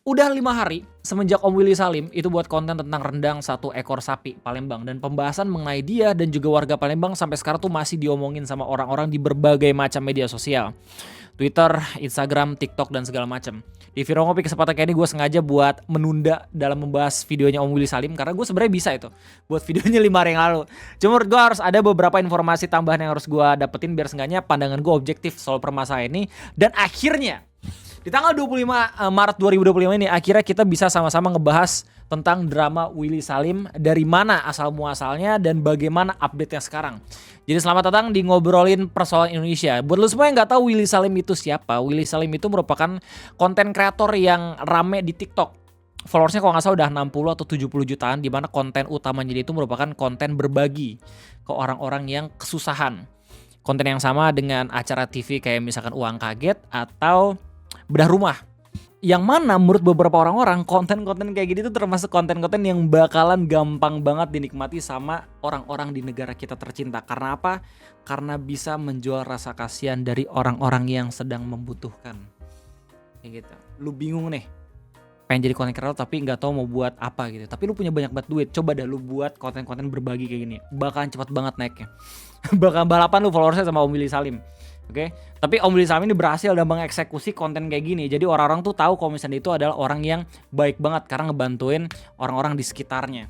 Udah 5 hari semenjak Om Willy Salim itu buat konten tentang rendang satu ekor sapi Palembang. Dan pembahasan mengenai dia dan juga warga Palembang sampai sekarang tuh masih diomongin sama orang-orang di berbagai macam media sosial. Twitter, Instagram, TikTok, dan segala macam. Di Viro Ngopi kesempatan kayak ini gue sengaja buat menunda dalam membahas videonya Om Willy Salim. Karena gue sebenarnya bisa itu buat videonya 5 hari yang lalu. Cuma menurut gue harus ada beberapa informasi tambahan yang harus gue dapetin biar seenggaknya pandangan gue objektif soal permasalahan ini. Dan akhirnya di tanggal 25 Maret 2025 ini akhirnya kita bisa sama-sama ngebahas tentang drama Willy Salim, dari mana asal muasalnya dan bagaimana update-nya sekarang. Jadi selamat datang di Ngobrolin Persoalan Indonesia. Buat lo semua yang gak tahu Willy Salim itu siapa, Willy Salim itu merupakan konten kreator yang rame di TikTok. Followersnya kalau gak salah udah 60 atau 70 jutaan, di mana konten utamanya itu merupakan konten berbagi ke orang-orang yang kesusahan. Konten yang sama dengan acara TV kayak misalkan Uang Kaget atau Bedah Rumah. Yang mana menurut beberapa orang-orang konten-konten kayak gini tuh termasuk konten-konten yang bakalan gampang banget dinikmati sama orang-orang di negara kita tercinta. Karena apa? Karena bisa menjual rasa kasihan dari orang-orang yang sedang membutuhkan. Kayak gitu. Lu bingung nih, pengen jadi konten kreator tapi nggak tahu mau buat apa gitu. Tapi lu punya banyak banget duit, coba dah lu buat konten-konten berbagi kayak gini. Bakalan cepat banget naiknya. Bakalan balapan lu followersnya sama Om Willy Salim. Oke, tapi Om Willy Salim ini berhasil dalam mengeksekusi konten kayak gini. Jadi orang-orang tuh tahu kalau misalnya itu adalah orang yang baik banget karena ngebantuin orang-orang di sekitarnya.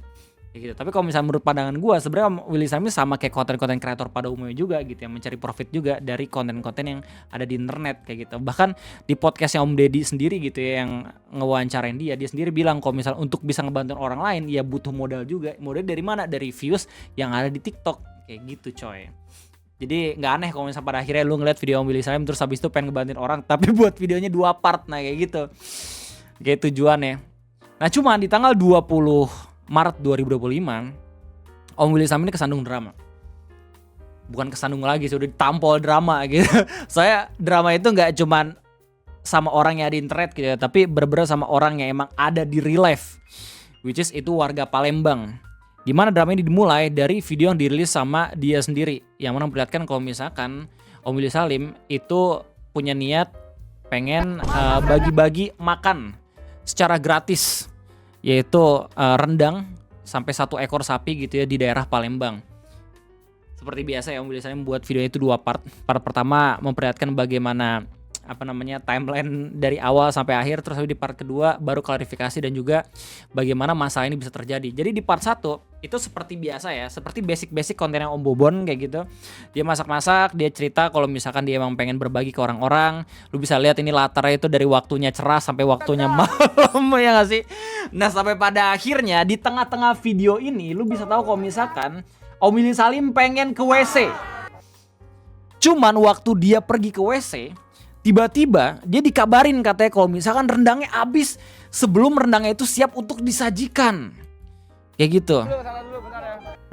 Kayak gitu. Tapi kalau misalnya menurut pandangan gue, sebenarnya Om Willy Salim ini sama kayak konten-konten kreator pada umumnya juga gitu, yang mencari profit juga dari konten-konten yang ada di internet kayak gitu. Bahkan di podcastnya Om Deddy sendiri gitu ya, yang ngewawancarain dia sendiri bilang kalau misalnya untuk bisa ngebantuin orang lain ya butuh modal juga. Modal dari mana? Dari views yang ada di TikTok kayak gitu coy. Jadi gak aneh kalau misalnya pada akhirnya lu ngeliat video Om Willy Salim terus habis itu pengen ngebantuin orang tapi buat videonya 2 part, nah kayak gitu. Kayak tujuannya. Nah cuman di tanggal 20 Maret 2025 Om Willy Salim ini kesandung drama. Bukan kesandung lagi, sudah ditampol drama gitu. Soalnya drama itu gak cuman sama orang yang ada di internet gitu ya, tapi bener-bener sama orang yang emang ada di real life, which is itu warga Palembang. Dimana drama ini dimulai dari video yang dirilis sama dia sendiri, yang mana memperlihatkan kalau misalkan Om Willy Salim itu punya niat pengen bagi-bagi makan secara gratis, yaitu rendang sampai 1 ekor sapi gitu ya di daerah Palembang. Seperti biasa ya Om Willy Salim buat video itu 2 part. Part pertama memperlihatkan bagaimana timeline dari awal sampai akhir, terus di part kedua baru klarifikasi dan juga bagaimana masalah ini bisa terjadi. Jadi di part 1 itu seperti biasa ya, seperti basic konten yang Om Bobon kayak gitu. Dia masak-masak, dia cerita kalau misalkan dia emang pengen berbagi ke orang-orang. Lu bisa lihat ini latarnya itu dari waktunya cerah sampai waktunya malam ya gak sih? Nah sampai pada akhirnya di tengah-tengah video ini lu bisa tahu kalau misalkan Om Willy Salim pengen ke WC. Cuman waktu dia pergi ke WC, tiba-tiba dia dikabarin katanya kalau misalkan rendangnya habis sebelum rendangnya itu siap untuk disajikan. Kayak gitu.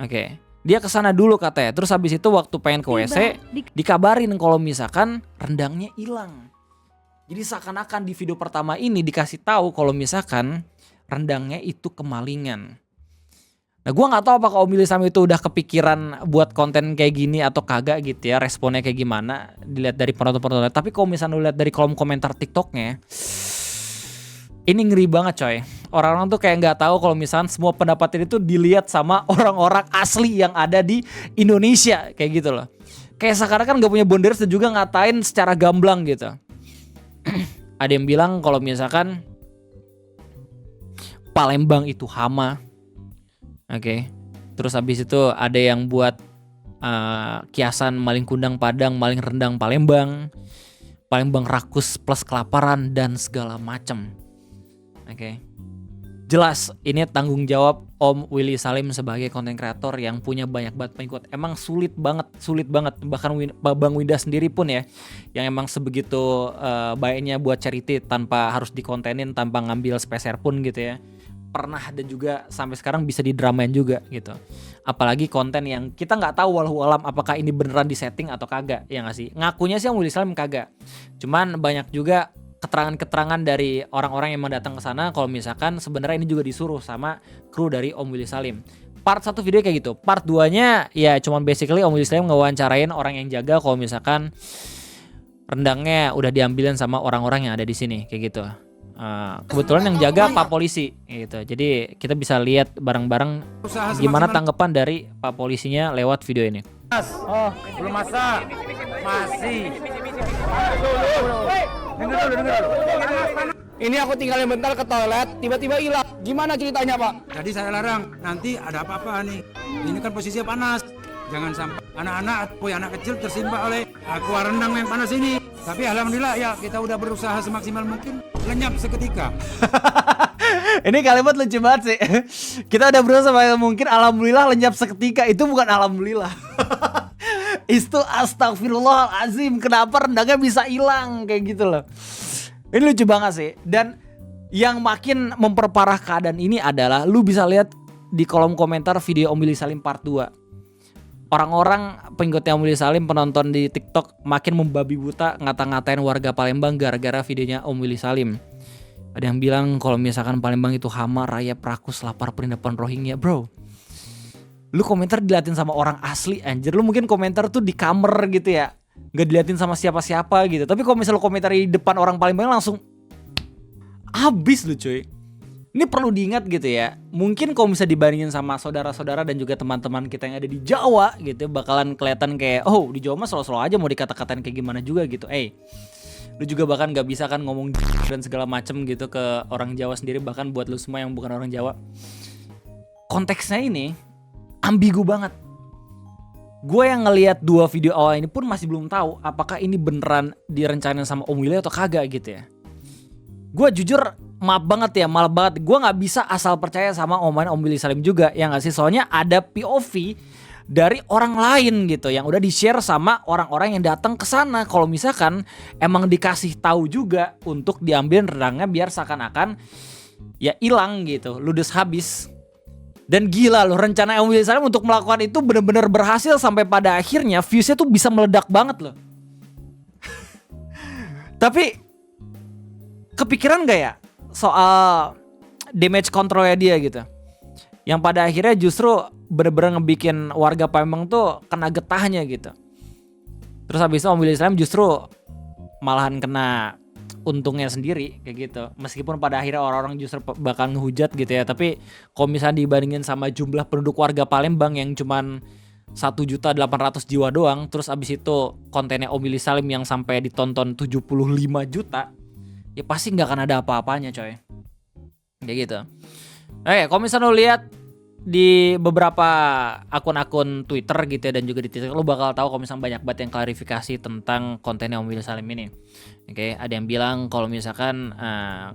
Oke. Dia kesana dulu katanya. Terus habis itu waktu pengen ke WC dikabarin kalau misalkan rendangnya hilang. Jadi seakan-akan di video pertama ini dikasih tahu kalau misalkan rendangnya itu kemalingan. Nah gue gak tahu apakah Om Willy Salim itu udah kepikiran buat konten kayak gini atau kagak gitu ya, responnya kayak gimana dilihat dari penonton-penonton. Tapi kalau misalnya lu lihat dari kolom komentar TikToknya, ini ngeri banget coy. Orang-orang tuh kayak gak tahu kalau misalnya semua pendapat itu dilihat sama orang-orang asli yang ada di Indonesia kayak gitu loh. Kayak sekarang kan gak punya boundaries dan juga ngatain secara gamblang gitu. Ada yang bilang kalau misalkan Palembang itu hama. Oke. Terus habis itu ada yang buat kiasan maling kundang Padang, maling rendang Palembang, Palembang rakus plus kelaparan dan segala macam. Oke. Jelas ini tanggung jawab Om Willy Salim sebagai konten kreator yang punya banyak banget pengikut. Emang sulit banget. Bahkan Bang Winda sendiri pun ya, yang emang sebegitu baiknya buat charity tanpa harus dikontenin, tanpa ngambil speser pun gitu ya. Pernah dan juga sampai sekarang bisa didramain juga gitu. Apalagi konten yang kita nggak tahu walau alam apakah ini beneran disetting atau kagak, ya nggak sih? Ngakunya sih Om Willy Salim kagak. Cuman banyak juga keterangan-keterangan dari orang-orang yang mau datang ke sana kalau misalkan sebenarnya ini juga disuruh sama kru dari Om Willy Salim. Part 1 video kayak gitu. Part 2-nya ya cuman basically Om Willy Salim ngewawancarain orang yang jaga kalau misalkan rendangnya udah diambilin sama orang-orang yang ada di sini kayak gitu. Kebetulan yang jaga Pak Polisi gitu. Jadi kita bisa lihat bareng-bareng gimana tanggapan dari Pak Polisinya lewat video ini. Oh, belum masak. Masih. Dengar dulu. Ini aku tinggalin bentar ke toilet, tiba-tiba hilang. Gimana ceritanya, Pak? Tadi saya larang, nanti ada apa-apa nih. Ini kan posisinya panas. Jangan sampai anak-anak atau anak kecil tersimpa oleh kuah rendang yang panas ini. Tapi alhamdulillah ya kita udah berusaha semaksimal mungkin, lenyap seketika. Ini kalimat lucu banget sih. Kita udah berusaha semaksimal mungkin, alhamdulillah lenyap seketika. Itu bukan alhamdulillah. Itu astagfirullahalazim. Kenapa rendangnya bisa hilang kayak gitu loh. Ini lucu banget sih. Dan yang makin memperparah keadaan ini adalah lu bisa lihat di kolom komentar video Om Willy Salim part 2. Orang-orang pengikutnya Om Willy Salim, penonton di TikTok makin membabi buta ngata-ngatain warga Palembang gara-gara videonya Om Willy Salim. Ada yang bilang kalau misalkan Palembang itu hama, rayap, rakus, lapar, perindapan Rohingya. Bro, lu komentar diliatin sama orang asli anjir. Lu mungkin komentar tuh di kamar gitu ya, gak diliatin sama siapa-siapa gitu. Tapi kalau misalnya lu komentar di depan orang Palembang langsung habis lu cuy. Ini perlu diingat gitu ya. Mungkin kalau bisa dibandingin sama saudara-saudara dan juga teman-teman kita yang ada di Jawa gitu, bakalan kelihatan kayak, oh di Jawa mah selalu-selalu aja mau dikata-katain kayak gimana juga gitu. Lu juga bahkan gak bisa kan ngomong dan segala macem gitu ke orang Jawa sendiri, bahkan buat lu semua yang bukan orang Jawa. Konteksnya ini ambigu banget. Gue yang ngelihat 2 video awal ini pun masih belum tahu apakah ini beneran direncanain sama Om Willy atau kagak gitu ya. Gue jujur maaf banget ya, malah banget. Gue gak bisa asal percaya sama omongan Om Willy Salim juga, ya gak sih? Soalnya ada POV dari orang lain gitu yang udah di-share sama orang-orang yang datang ke sana. Kalau misalkan emang dikasih tahu juga untuk diambil rendangnya biar seakan-akan ya hilang gitu, ludes habis. Dan gila loh, rencana Om Willy Salim untuk melakukan itu benar-benar berhasil sampai pada akhirnya viewsnya tuh bisa meledak banget loh. Tapi kepikiran gak ya soal damage controlnya dia gitu, yang pada akhirnya justru bener-bener ngebikin warga Palembang tuh kena getahnya gitu. Terus habis itu Om Willy Salim justru malahan kena untungnya sendiri kayak gitu. Meskipun pada akhirnya orang-orang justru bakal ngehujat gitu ya. Tapi kalau misalnya dibandingin sama jumlah penduduk warga Palembang yang cuman 1.800.000 jiwa doang, terus abis itu kontennya Om Willy Salim yang sampai ditonton 75 juta, ya pasti gak akan ada apa-apanya coy. Kayak gitu. Oke, kalau misalnya lu lihat di beberapa akun-akun Twitter gitu ya, dan juga di TikTok, lu bakal tahu kalau misalnya banyak banget yang klarifikasi tentang kontennya Om Willy Salim ini. Oke, ada yang bilang kalau misalkan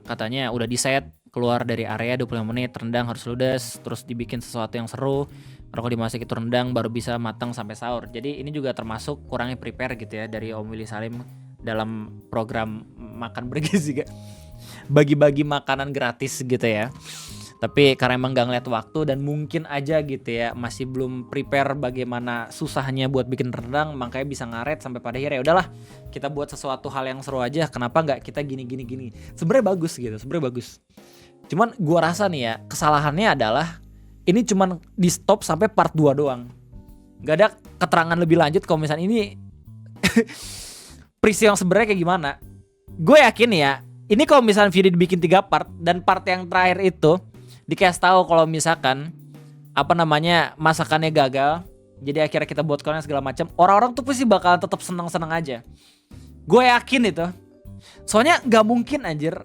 katanya udah di-set keluar dari area 25 menit, rendang harus ludes, terus dibikin sesuatu yang seru, kalau dimasak itu rendang baru bisa matang sampai sahur. Jadi ini juga termasuk kurangnya prepare gitu ya dari Om Willy Salim dalam program makan bergizi, bagi-bagi makanan gratis gitu ya. Tapi karena emang gak ngeliat waktu dan mungkin aja gitu ya masih belum prepare bagaimana susahnya buat bikin rendang, makanya bisa ngaret sampai pada akhirnya udahlah kita buat sesuatu hal yang seru aja, kenapa nggak kita gini. Sebenarnya bagus gitu, sebenarnya bagus. Cuman gua rasa nih ya, kesalahannya adalah ini cuman di stop sampai part 2 doang. Gak ada keterangan lebih lanjut kalau misalnya ini peristiwa yang sebenarnya kayak gimana. Gue yakin ya, ini kalau misalnya video dibikin 3 part dan part yang terakhir itu dikasih tahu kalau misalkan masakannya gagal, jadi akhirnya kita buat konten segala macam, orang-orang tuh pasti bakal tetap seneng-seneng aja. Gue yakin itu. Soalnya nggak mungkin anjir.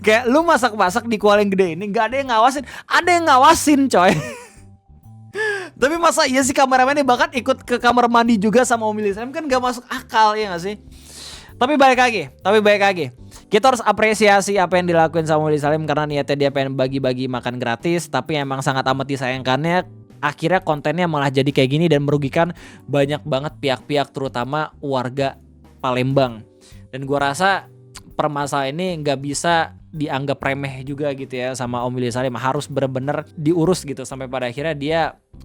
Kayak lu masak-masak di kuali yang gede ini nggak ada yang ngawasin, ada yang ngawasin coy. Tapi masa iya sih kameramennya bahkan ikut ke kamar mandi juga sama Om Willy Salim, kan gak masuk akal ya gak sih? Tapi balik lagi, kita harus apresiasi apa yang dilakuin sama Willy Salim karena niatnya dia pengen bagi-bagi makan gratis, tapi emang sangat amat disayangkannya akhirnya kontennya malah jadi kayak gini dan merugikan banyak banget pihak-pihak, terutama warga Palembang. Dan gua rasa permasalahan ini nggak bisa dianggap remeh juga gitu ya sama Om Willy Salim, harus benar-benar diurus gitu sampai pada akhirnya dia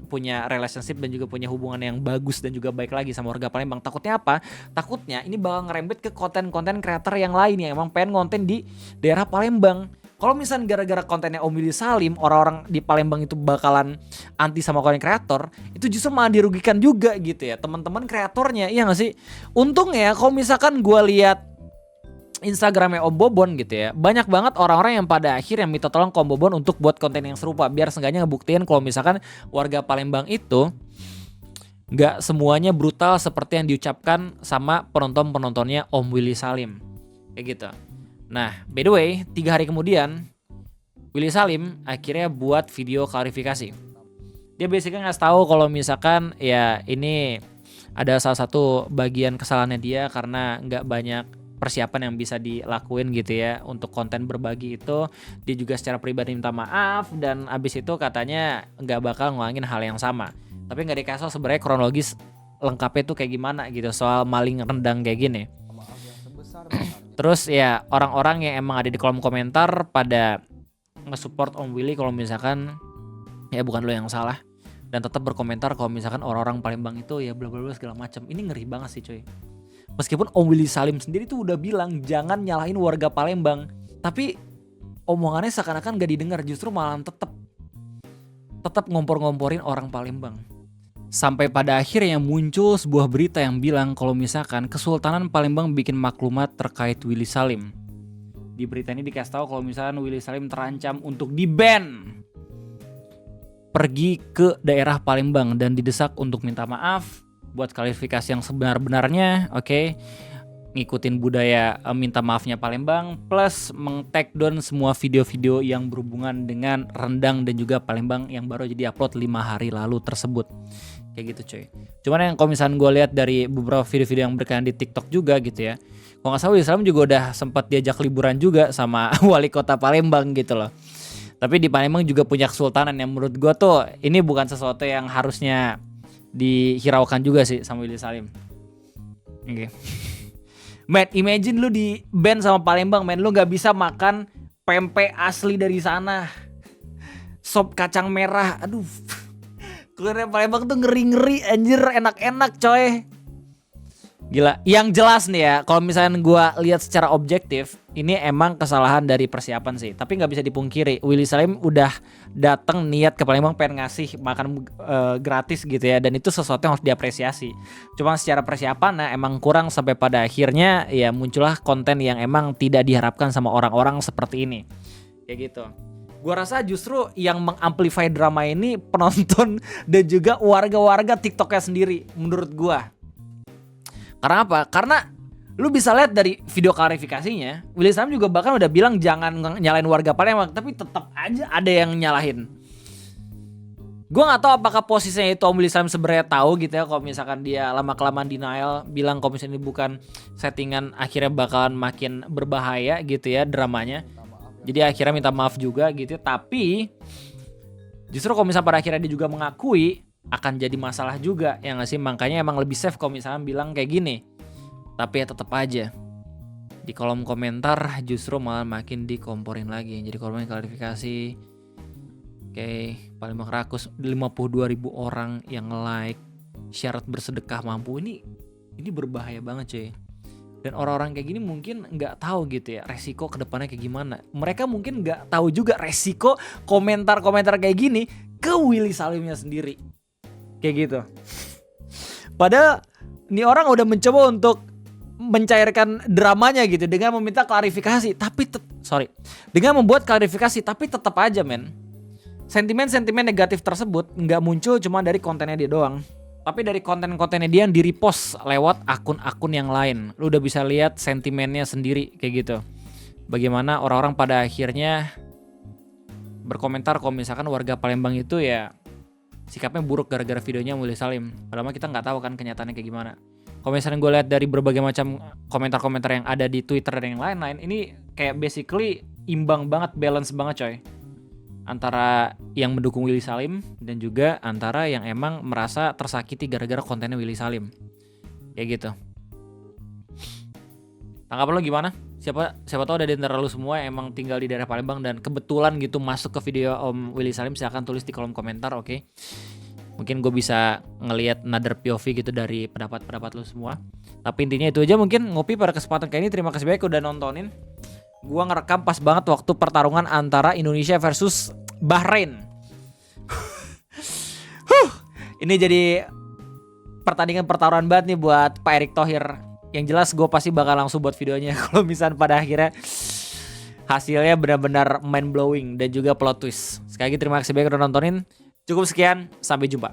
punya relationship dan juga punya hubungan yang bagus dan juga baik lagi sama warga Palembang. Takutnya apa? Takutnya ini bakal ngerembet ke konten-konten kreator yang lain yang emang pengen konten di daerah Palembang. Kalau misalnya gara-gara kontennya Om Willy Salim, orang-orang di Palembang itu bakalan anti sama konten kreator, itu justru malah dirugikan juga gitu ya teman-teman kreatornya, iya nggak sih? Untung ya kalau misalkan gue lihat Instagramnya Om Bobon gitu ya, banyak banget orang-orang yang pada akhirnya minta tolong ke Om Bobon untuk buat konten yang serupa biar seenggaknya ngebuktiin kalau misalkan warga Palembang itu nggak semuanya brutal seperti yang diucapkan sama penontonnya Om Willy Salim kayak gitu. Nah, by the way, 3 hari kemudian Willy Salim akhirnya buat video klarifikasi. Dia basically ngasih tahu kalau misalkan ya ini ada salah satu bagian kesalahannya dia karena nggak banyak persiapan yang bisa dilakuin gitu ya untuk konten berbagi itu. Dia juga secara pribadi minta maaf dan abis itu katanya nggak bakal ngulangin hal yang sama. Tapi nggak dikasih sebenarnya kronologis lengkapnya tuh kayak gimana gitu soal maling rendang kayak gini. Terus ya orang-orang yang emang ada di kolom komentar pada nge-support Om Willy kalau misalkan ya bukan lo yang salah dan tetap berkomentar kalau misalkan orang-orang Palembang itu ya bla bla bla segala macam. Ini ngeri banget sih cuy. Meskipun Om Willy Salim sendiri tuh udah bilang jangan nyalahin warga Palembang, tapi omongannya seakan-akan gak didengar, justru malah tetap ngompor-ngomporin orang Palembang. Sampai pada akhirnya muncul sebuah berita yang bilang kalau misalkan Kesultanan Palembang bikin maklumat terkait Willy Salim. Di berita ini dikasih tahu kalau misalkan Willy Salim terancam untuk di-ban pergi ke daerah Palembang dan didesak untuk minta maaf, buat klarifikasi yang sebenar-benarnya, oke. Ngikutin budaya minta maafnya Palembang, plus meng-take down semua video-video yang berhubungan dengan rendang dan juga Palembang yang baru jadi upload 5 hari lalu tersebut. Kayak gitu cuy. Cuman yang kalau misalnya gue lihat dari beberapa video-video yang berkaitan di TikTok juga gitu ya, kalau nggak salah Willy Salim juga udah sempat diajak liburan juga sama wali kota Palembang gitu loh. Tapi di Palembang juga punya kesultanan yang menurut gue tuh ini bukan sesuatu yang harusnya dihiraukan juga sih sama Willy Salim. Oke. Man, imagine lu di ban sama Palembang, man, lu gak bisa makan pempek asli dari sana. Sop kacang merah, aduh. Kuliner Palembang tuh ngeri-ngeri, anjir, enak-enak coy. Gila, yang jelas nih ya, kalau misalnya gua lihat secara objektif, ini emang kesalahan dari persiapan sih. Tapi nggak bisa dipungkiri, Willy Salim udah datang niat ke Palembang pengen ngasih makan gratis gitu ya, dan itu sesuatu yang harus diapresiasi. Cuma secara persiapan, nah emang kurang sampai pada akhirnya ya muncullah konten yang emang tidak diharapkan sama orang-orang seperti ini, kayak gitu. Gua rasa justru yang mengamplify drama ini penonton dan juga warga-warga TikToknya sendiri, menurut gua. Karena apa? Karena lu bisa lihat dari video klarifikasinya, Willy Salim juga bahkan udah bilang jangan nyalain warga Palembang, tapi tetap aja ada yang nyalahin. Gue nggak tahu apakah posisinya itu Om Willy Salim sebenarnya tahu gitu ya, kalau misalkan dia lama-kelamaan denial, bilang kalau misalnya ini bukan settingan, akhirnya bakalan makin berbahaya gitu ya dramanya. Jadi akhirnya minta maaf juga gitu, tapi justru kalau misalnya pada akhirnya dia juga mengakui, akan jadi masalah juga ya nggak sih. Makanya emang lebih safe kalau misalnya bilang kayak gini. Tapi ya tetap aja di kolom komentar justru malah makin dikomporin lagi. Jadi kolom klarifikasi, oke, Palembang rakus 52.000 orang yang like, syarat bersedekah mampu, ini berbahaya banget cuy. Dan orang-orang kayak gini mungkin nggak tahu gitu ya resiko kedepannya kayak gimana. Mereka mungkin nggak tahu juga resiko komentar-komentar kayak gini ke Willy Salimnya sendiri. Kayak gitu. Padahal ini orang udah mencoba untuk mencairkan dramanya gitu dengan meminta klarifikasi, tapi dengan membuat klarifikasi, tapi tetap aja men, sentimen-sentimen negatif tersebut nggak muncul cuma dari kontennya dia doang, tapi dari konten-kontennya dia yang di-repost lewat akun-akun yang lain. Lu udah bisa lihat sentimennya sendiri kayak gitu. Bagaimana orang-orang pada akhirnya berkomentar kalau misalkan warga Palembang itu ya sikapnya buruk gara-gara videonya Willy Salim. Padahal kita nggak tahu kan kenyataannya kayak gimana. Kalau misalnya gue lihat dari berbagai macam komentar-komentar yang ada di Twitter dan yang lain-lain, ini kayak basically imbang banget, balance banget coy. Antara yang mendukung Willy Salim dan juga antara yang emang merasa tersakiti gara-gara kontennya Willy Salim. Kayak gitu. Tanggapan lo gimana? Siapa tahu ada di antara lu semua yang emang tinggal di daerah Palembang dan kebetulan gitu masuk ke video Om Willy Salim, silahkan tulis di kolom komentar, oke? Mungkin gue bisa ngelihat another POV gitu dari pendapat-pendapat lu semua. Tapi intinya itu aja, mungkin ngopi pada kesempatan kayak ini. Terima kasih banyak udah nontonin. Gue ngerekam pas banget waktu pertarungan antara Indonesia versus Bahrain. Ini jadi pertandingan pertaruhan banget nih buat Pak Erick Thohir. Yang jelas gue pasti bakal langsung buat videonya kalau misalnya pada akhirnya hasilnya benar-benar mind blowing dan juga plot twist. Sekali lagi terima kasih banyak udah nontonin. Cukup sekian, sampai jumpa.